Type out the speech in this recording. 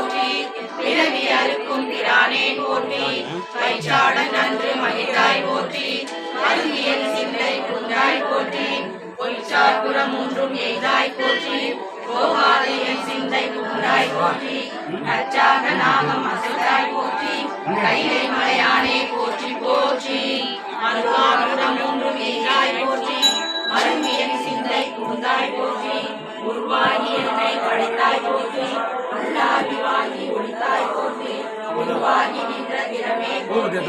போற்றி பிறவி அறுக்கும் பிரானே போற்றி பைச்சாடன் அன்று மகிழ்ந்தாய் போற்றி அருந்தியல் சிந்தை குன்றாய் போற்றி பொய்ச்சார் புறம் ஒன்றும் எய்தாய் போற்றி போகாத என் சிந்தை குன்றாய் போற்றி அச்சாக நாகம் அசைத்தாய் போற்றி கைலை மலையானே போற்றி போற்றி அருவாருடம் ஒன்றும் எய்தாய் போற்றி அருந்தியல் சிந்தை குன்றாய் போற்றி உருவாகி என்னை படைத்தாய் போற்றி உள்ளாகி வாங்கி ஒழித்தாய் போற்றி உருவாகி நின்ற திறமே போற்றி